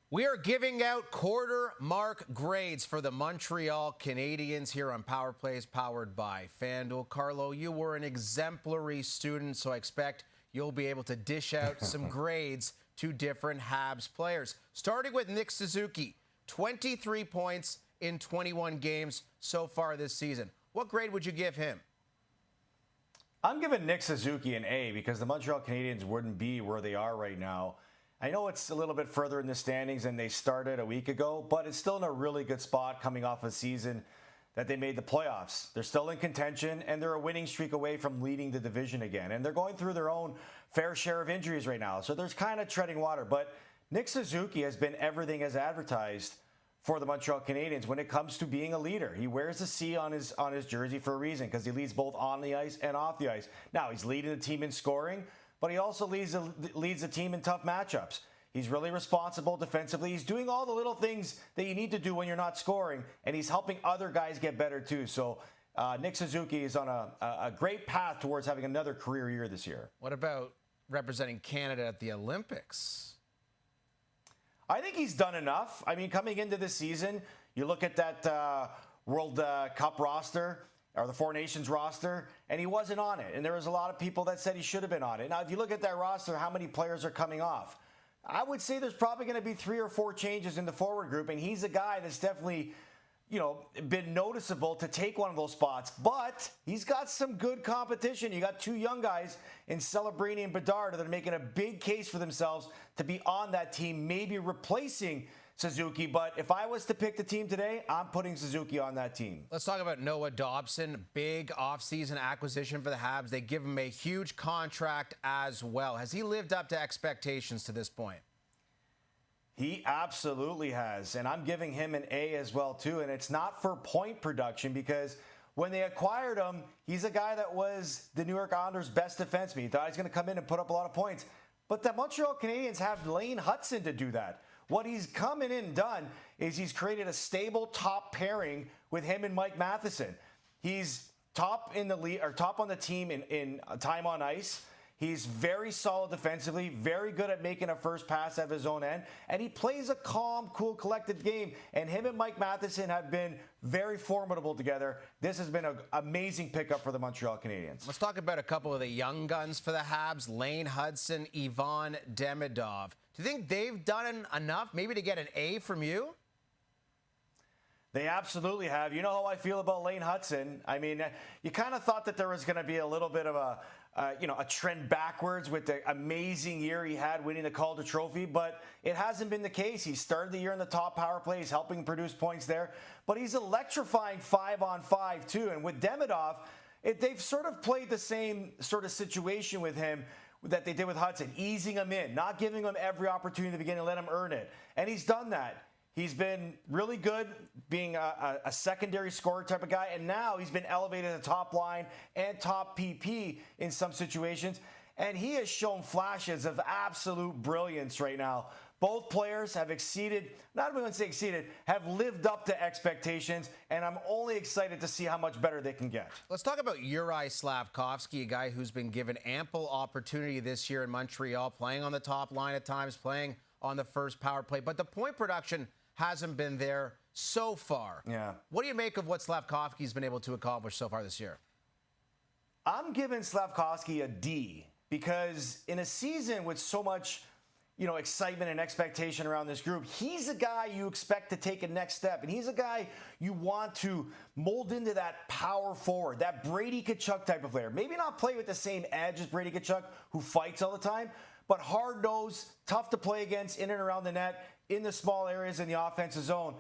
We are giving out quarter mark grades for the Montreal Canadiens here on Power Plays, powered by FanDuel. Carlo, you were an exemplary student, so I expect you'll be able to dish out some grades to different Habs players. Starting with Nick Suzuki, 23 points in 21 games so far this season. What grade would you give him? I'm giving Nick Suzuki an A because the Montreal Canadiens wouldn't be where they are right now. I know it's a little bit further in the standings than they started a week ago, but it's still in a really good spot coming off a season that they made the playoffs. They're still in contention, and they're a winning streak away from leading the division again. And they're going through their own fair share of injuries right now, so there's kind of treading water. But Nick Suzuki has been everything as advertised for the Montreal Canadiens when it comes to being a leader. He wears the C on his jersey for a reason, because he leads both on the ice and off the ice. Now, he's leading the team in scoring, but he also leads the team in tough matchups. He's really responsible defensively. He's doing all the little things that you need to do when you're not scoring, and he's helping other guys get better too. So Nick Suzuki is on a great path towards having another career year this year. What about representing Canada at the Olympics? I think he's done enough. I mean, coming into this season, you look at that World Cup roster, or the Four Nations roster, and he wasn't on it. And there was a lot of people that said he should have been on it. Now, if you look at that roster, how many players are coming off? I would say there's probably going to be 3 or 4 changes in the forward group, and he's a guy that's definitely, been noticeable to take one of those spots. But he's got some good competition. You got 2 young guys in Celebrini and Bedard that are making a big case for themselves to be on that team, maybe replacing Suzuki. But if I was to pick the team today, I'm putting Suzuki on that team. Let's talk about Noah Dobson. Big offseason acquisition for the Habs. They give him a huge contract as well. Has he lived up to expectations to this point? He absolutely has, and I'm giving him an A as well too. And it's not for point production, because when they acquired him, he's a guy that was the New York Islanders' best defenseman. He thought he was going to come in and put up a lot of points. But the Montreal Canadiens have Lane Hutson to do that. What he's come in and done is he's created a stable top pairing with him and Mike Matheson. He's top in the league, or top on the team in time on ice. He's very solid defensively, very good at making a first pass at his own end, and he plays a calm, cool, collected game. And him and Mike Matheson have been very formidable together. This has been an amazing pickup for the Montreal Canadiens. Let's talk about a couple of the young guns for the Habs, Lane Hutson, Ivan Demidov. Do you think they've done enough maybe to get an A from you? They absolutely have. You know how I feel about Lane Hutson. I mean, you kind of thought that there was going to be a little bit of a trend backwards with the amazing year he had winning the Calder Trophy, but it hasn't been the case. He started the year in the top power play. He's helping produce points there, but he's electrifying 5-on-5 too. And with Demidov, they've sort of played the same sort of situation with him that they did with Hudson, easing him in, not giving him every opportunity to begin and let him earn it. And he's done that. He's been really good being a secondary scorer type of guy, and now he's been elevated to top line and top PP in some situations, and he has shown flashes of absolute brilliance right now. Both players have exceeded, not even going to say exceeded, have lived up to expectations, and I'm only excited to see how much better they can get. Let's talk about Juraj Slafkovsky, a guy who's been given ample opportunity this year in Montreal, playing on the top line at times, playing on the first power play, but the point production hasn't been there so far. Yeah. What do you make of what Slafkovsky's been able to accomplish so far this year? I'm giving Slafkovsky a D, because in a season with so much, excitement and expectation around this group, he's a guy you expect to take a next step, and he's a guy you want to mold into that power forward, that Brady Tkachuk type of player. Maybe not play with the same edge as Brady Tkachuk, who fights all the time, but hard-nosed, tough to play against in and around the net, in the small areas in the offensive zone.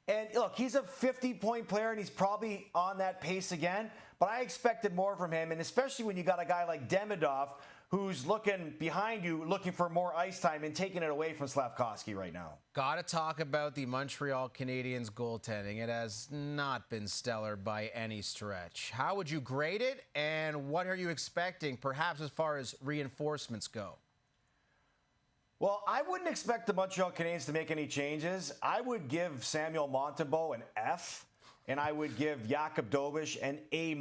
And look, he's a 50-point player, and he's probably on that pace again, but I expected more from him, and especially when you got a guy like Demidov, who's looking behind you, looking for more ice time and taking it away from Slafkovsky right now. Got to talk about the Montreal Canadiens goaltending. It has not been stellar by any stretch. How would you grade it, and what are you expecting, perhaps as far as reinforcements go? Well, I wouldn't expect the Montreal Canadiens to make any changes. I would give Samuel Montembeault an F. and I would give Jakub Dobson an A-,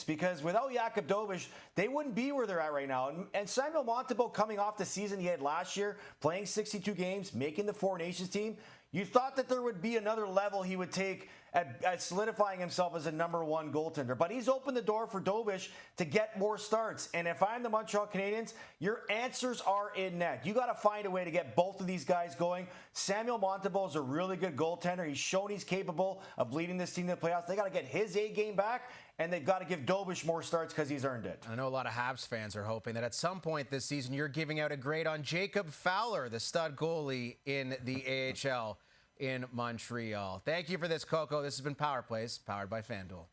because without Jakub Dobson, they wouldn't be where they're at right now. And Samuel Montembeault, coming off the season he had last year, playing 62 games, making the Four Nations team, you thought that there would be another level he would take at solidifying himself as a #1 goaltender. But he's opened the door for Dobson to get more starts. And if I'm the Montreal Canadiens, your answers are in net. You got to find a way to get both of these guys going. Samuel Montembeault is a really good goaltender. He's shown he's capable of leading this team to the playoffs. They got to get his A game back, and they've got to give Dobson more starts because he's earned it. I know a lot of Habs fans are hoping that at some point this season you're giving out a grade on Jacob Fowler, the stud goalie in the AHL in Montreal. Thank you for this, Coco. This has been Power Plays, powered by FanDuel.